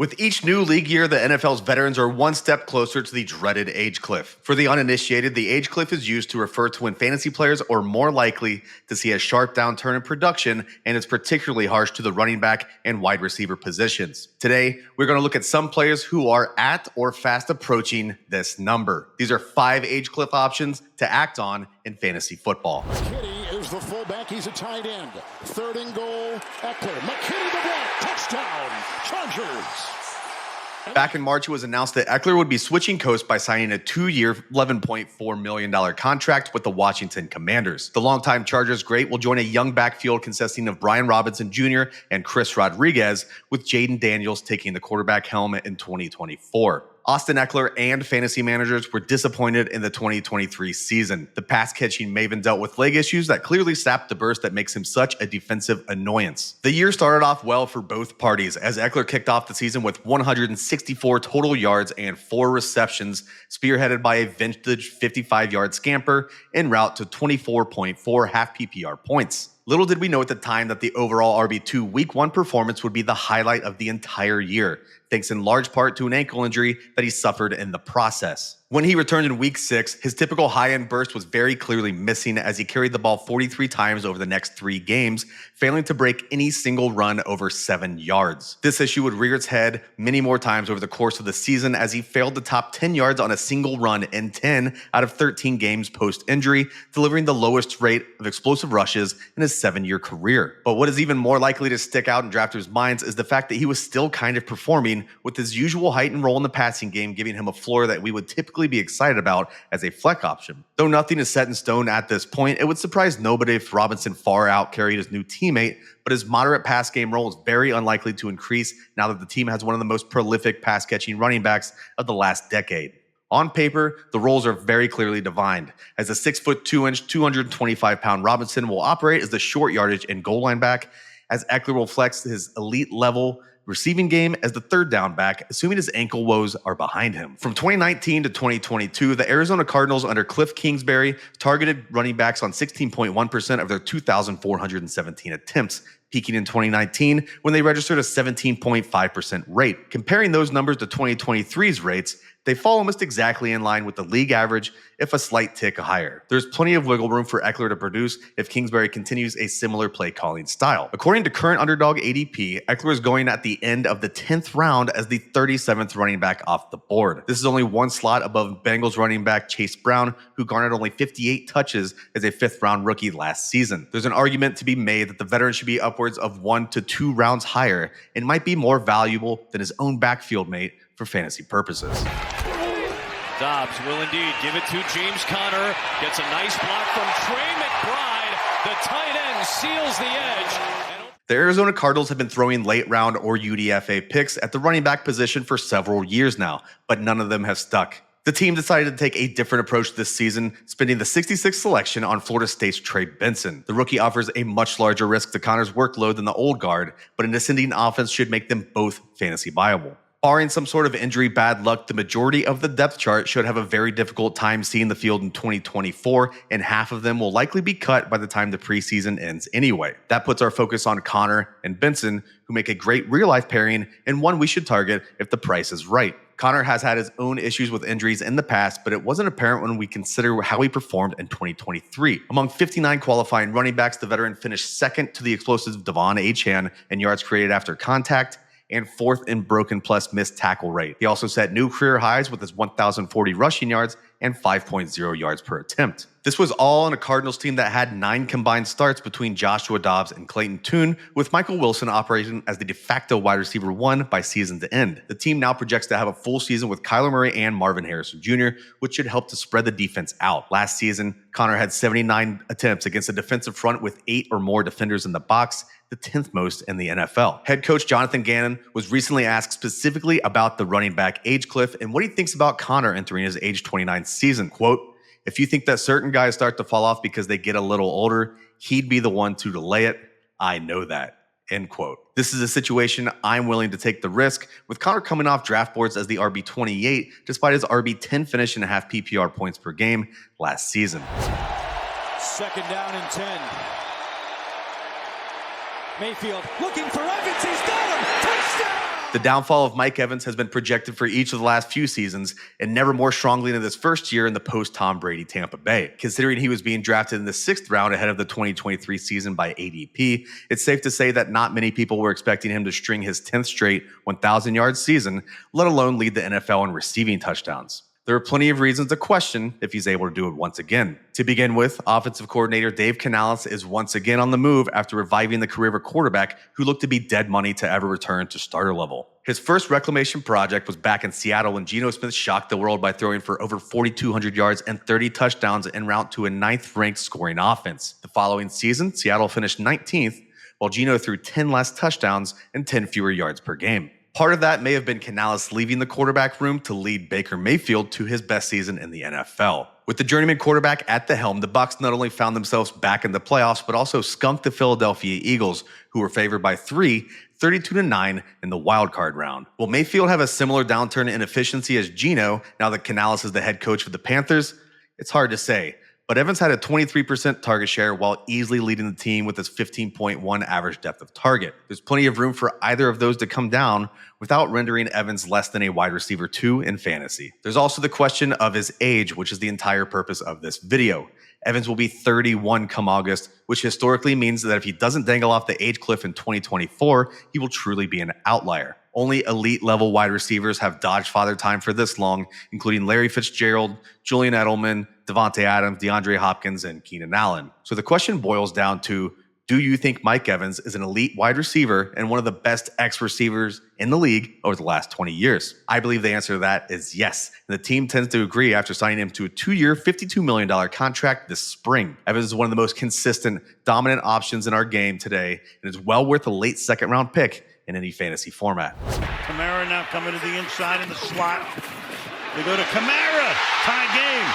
With each new league year, the NFL's veterans are one step closer to the dreaded age cliff. For the uninitiated, the age cliff is used to refer to when fantasy players are more likely to see a sharp downturn in production, and it's particularly harsh to the running back and wide receiver positions. Today, we're going to look at some players who are at or fast approaching this number. These are 5 age cliff options to act on in fantasy football. McKinney is the fullback. He's a tight end. 3rd and goal. Ekeler. McKinney the block. Touchdown. Chargers. Back in March, it was announced that Ekeler would be switching coasts by signing a 2-year, $11.4 million contract with the Washington Commanders. The longtime Chargers great will join a young backfield consisting of Brian Robinson Jr. and Chris Rodriguez, with Jaden Daniels taking the quarterback helmet in 2024. Austin Ekeler and fantasy managers were disappointed in the 2023 season. The pass-catching maven dealt with leg issues that clearly sapped the burst that makes him such a defensive annoyance. The year started off well for both parties, as Ekeler kicked off the season with 164 total yards and 4 receptions, spearheaded by a vintage 55-yard scamper en route to 24.4 half PPR points. Little did we know at the time that the overall RB2 Week 1 performance would be the highlight of the entire year, thanks in large part to an ankle injury that he suffered in the process. When he returned in Week 6, his typical high-end burst was very clearly missing, as he carried the ball 43 times over the next 3 games, failing to break any single run over 7 yards. This issue would rear its head many more times over the course of the season, as he failed to top 10 yards on a single run in 10 out of 13 games post-injury, delivering the lowest rate of explosive rushes in his 7-year career. But what is even more likely to stick out in drafters' minds is the fact that he was still kind of performing, with his usual height and role in the passing game giving him a floor that we would typically be excited about as a flex option. Though nothing is set in stone at this point, it would surprise nobody if Robinson far out carried his new teammate, but his moderate pass game role is very unlikely to increase now that the team has one of the most prolific pass-catching running backs of the last decade. On paper, the roles are very clearly defined, as a 6'2", 225-pound Robinson will operate as the short yardage and goal line back, as Ekeler will flex his elite level receiving game as the 3rd down back, assuming his ankle woes are behind him. From 2019 to 2022, the Arizona Cardinals under Cliff Kingsbury targeted running backs on 16.1% of their 2,417 attempts, peaking in 2019 when they registered a 17.5% rate. Comparing those numbers to 2023's rates, they fall almost exactly in line with the league average, if a slight tick higher. There's plenty of wiggle room for Ekeler to produce if Kingsbury continues a similar play calling style. According to current underdog ADP, Ekeler is going at the end of the 10th round as the 37th running back off the board. This is only one slot above Bengals running back Chase Brown, who garnered only 58 touches as a 5th round rookie last season. There's an argument to be made that the veteran should be upwards of 1 to 2 rounds higher and might be more valuable than his own backfield mate for fantasy purposes. Dobbs will indeed give it to James Conner. Gets a nice block from Trey McBride. The tight end seals the edge. The Arizona Cardinals have been throwing late round or UDFA picks at the running back position for several years now, but none of them have stuck. The team decided to take a different approach this season, spending the 66th selection on Florida State's Trey Benson. The rookie offers a much larger risk to Conner's workload than the old guard, but an ascending offense should make them both fantasy viable. Barring some sort of injury bad luck, the majority of the depth chart should have a very difficult time seeing the field in 2024, and half of them will likely be cut by the time the preseason ends anyway. That puts our focus on Conner and Benson, who make a great real-life pairing and one we should target if the price is right. Conner has had his own issues with injuries in the past, but it wasn't apparent when we consider how he performed in 2023. Among 59 qualifying running backs, the veteran finished 2nd to the explosive Devon Achane in yards created after contact, and 4th in broken plus missed tackle rate. He also set new career highs with his 1,040 rushing yards and 5.0 yards per attempt. This was all on a Cardinals team that had 9 combined starts between Joshua Dobbs and Clayton Tune, with Michael Wilson operating as the de facto wide receiver 1 by season's end. The team now projects to have a full season with Kyler Murray and Marvin Harrison Jr., which should help to spread the defense out. Last season, Conner had 79 attempts against a defensive front with 8 or more defenders in the box, the 10th most in the NFL. Head coach Jonathan Gannon was recently asked specifically about the running back age cliff and what he thinks about Conner entering his age 29 season. Quote, "If you think that certain guys start to fall off because they get a little older, he'd be the one to delay it. I know that." End quote. This is a situation I'm willing to take the risk, with Conner coming off draft boards as the RB28, despite his RB10 finish and a half PPR points per game last season. 2nd down and 10. Mayfield looking for Evans. He's got him. Touchdown! The downfall of Mike Evans has been projected for each of the last few seasons, and never more strongly than this first year in the post-Tom Brady Tampa Bay. Considering he was being drafted in the 6th round ahead of the 2023 season by ADP, it's safe to say that not many people were expecting him to string his 10th straight 1,000-yard season, let alone lead the NFL in receiving touchdowns. There are plenty of reasons to question if he's able to do it once again. To begin with, offensive coordinator Dave Canales is once again on the move after reviving the career of a quarterback who looked to be dead money to ever return to starter level. His first reclamation project was back in Seattle when Geno Smith shocked the world by throwing for over 4,200 yards and 30 touchdowns en route to a 9th-ranked scoring offense. The following season, Seattle finished 19th, while Geno threw 10 less touchdowns and 10 fewer yards per game. Part of that may have been Canales leaving the quarterback room to lead Baker Mayfield to his best season in the NFL. With the journeyman quarterback at the helm, the Bucs not only found themselves back in the playoffs, but also skunked the Philadelphia Eagles, who were favored by 32-9 in the wildcard round. Will Mayfield have a similar downturn in efficiency as Geno now that Canales is the head coach for the Panthers? It's hard to say. But Evans had a 23% target share while easily leading the team with his 15.1 average depth of target. There's plenty of room for either of those to come down without rendering Evans less than a wide receiver 2 in fantasy. There's also the question of his age, which is the entire purpose of this video. Evans will be 31 come August, which historically means that if he doesn't dangle off the age cliff in 2024, he will truly be an outlier. Only elite-level wide receivers have dodged father time for this long, including Larry Fitzgerald, Julian Edelman, Devontae Adams, DeAndre Hopkins, and Keenan Allen. So the question boils down to, do you think Mike Evans is an elite wide receiver and one of the best X-receivers in the league over the last 20 years? I believe the answer to that is yes. And the team tends to agree after signing him to a 2-year, $52 million contract this spring. Evans is one of the most consistent, dominant options in our game today and is well worth a late second-round pick in any fantasy format. Kamara now coming to the inside in the slot. They go to Kamara. Tie game.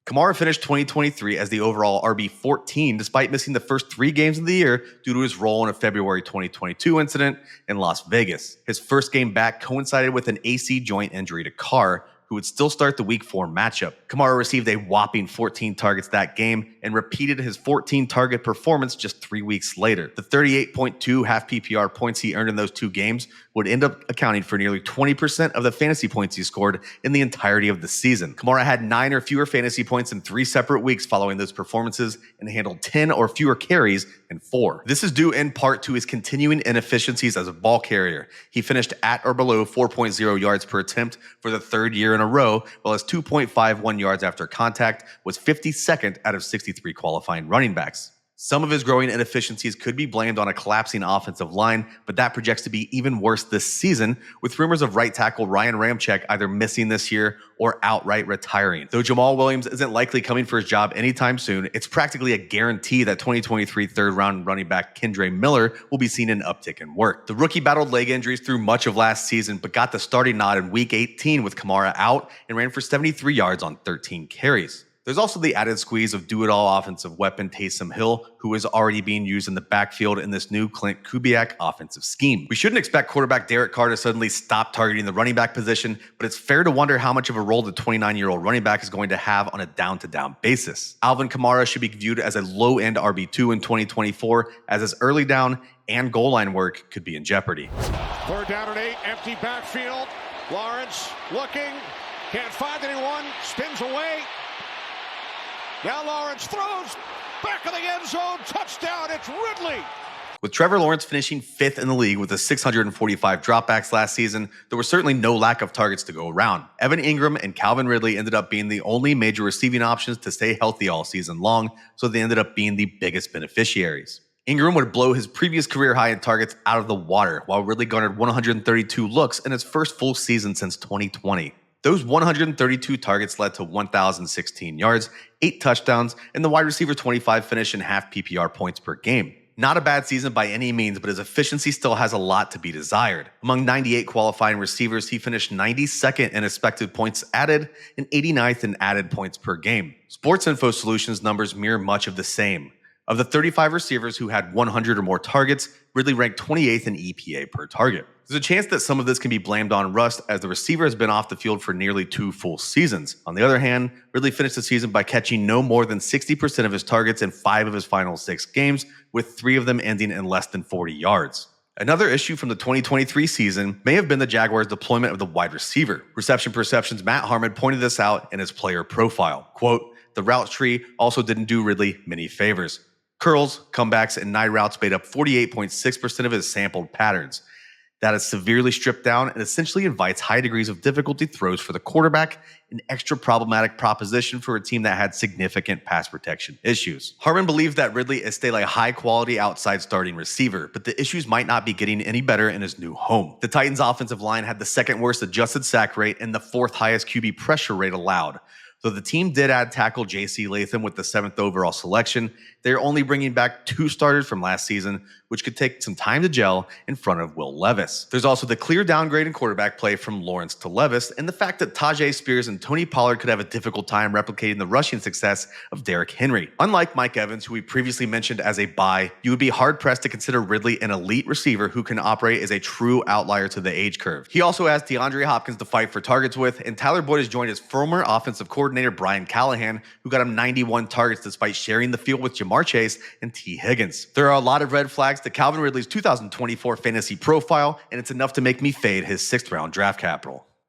Kamara finished 2023 as the overall RB14 despite missing the first 3 games of the year due to his role in a February 2022 incident in Las Vegas. His first game back coincided with an AC joint injury to Carr, who would still start the Week 4 matchup. Kamara received a whopping 14 targets that game and repeated his 14-target performance just 3 weeks later. The 38.2 half PPR points he earned in those 2 games would end up accounting for nearly 20% of the fantasy points he scored in the entirety of the season. Kamara had 9 or fewer fantasy points in 3 separate weeks following those performances and handled 10 or fewer carries in 4. This is due in part to his continuing inefficiencies as a ball carrier. He finished at or below 4.0 yards per attempt for the 3rd year in a row, while his 2.51 yards after contact was 52nd out of 63 qualifying running backs. Some of his growing inefficiencies could be blamed on a collapsing offensive line, but that projects to be even worse this season, with rumors of right tackle Ryan Ramczyk either missing this year or outright retiring. Though Jamal Williams isn't likely coming for his job anytime soon, it's practically a guarantee that 2023 third-round running back Kendre Miller will be seeing an uptick in work. The rookie battled leg injuries through much of last season, but got the starting nod in Week 18 with Kamara out and ran for 73 yards on 13 carries. There's also the added squeeze of do-it-all offensive weapon Taysom Hill, who is already being used in the backfield in this new Clint Kubiak offensive scheme. We shouldn't expect quarterback Derek Carr to suddenly stop targeting the running back position, but it's fair to wonder how much of a role the 29-year-old running back is going to have on a down-to-down basis. Alvin Kamara should be viewed as a low-end RB2 in 2024, as his early down and goal line work could be in jeopardy. 3rd down and 8, empty backfield. Lawrence looking, can't find anyone, spins away. Now Lawrence throws, back of the end zone, touchdown, it's Ridley. With Trevor Lawrence finishing 5th in the league with a 645 dropbacks last season, there was certainly no lack of targets to go around. Evan Ingram and Calvin Ridley ended up being the only major receiving options to stay healthy all season long, so they ended up being the biggest beneficiaries. Ingram would blow his previous career high in targets out of the water, while Ridley garnered 132 looks in his first full season since 2020. Those 132 targets led to 1,016 yards, 8 touchdowns, and the wide receiver 25 finish in half PPR points per game. Not a bad season by any means, but his efficiency still has a lot to be desired. Among 98 qualifying receivers, he finished 92nd in expected points added and 89th in added points per game. Sports Info Solutions numbers mirror much of the same. Of the 35 receivers who had 100 or more targets, Ridley ranked 28th in EPA per target. There's a chance that some of this can be blamed on rust, as the receiver has been off the field for nearly 2 full seasons. On the other hand, Ridley finished the season by catching no more than 60% of his targets in 5 of his final 6 games, with 3 of them ending in less than 40 yards. Another issue from the 2023 season may have been the Jaguars' deployment of the wide receiver. Reception Perception's Matt Harmon pointed this out in his player profile. Quote, the route tree also didn't do Ridley many favors. Curls, comebacks, and nine routes made up 48.6% of his sampled patterns. That is severely stripped down and essentially invites high degrees of difficulty throws for the quarterback, an extra problematic proposition for a team that had significant pass protection issues. Harmon believes that Ridley is still a high-quality outside starting receiver, but the issues might not be getting any better in his new home. The Titans' offensive line had the second worst adjusted sack rate and the fourth highest QB pressure rate allowed. Though the team did add tackle J.C. Latham with the 7th overall selection, they're only bringing back 2 starters from last season, which could take some time to gel in front of Will Levis. There's also the clear downgrade in quarterback play from Lawrence to Levis, and the fact that Tajay Spears and Tony Pollard could have a difficult time replicating the rushing success of Derrick Henry. Unlike Mike Evans, who we previously mentioned as a buy, you would be hard-pressed to consider Ridley an elite receiver who can operate as a true outlier to the age curve. He also has DeAndre Hopkins to fight for targets with, and Tyler Boyd has joined his former offensive coordinator Brian Callahan, who got him 91 targets despite sharing the field with Jamar Chase and T. Higgins. There are a lot of red flags to Calvin Ridley's 2024 fantasy profile, and it's enough to make me fade his 6th round draft capital.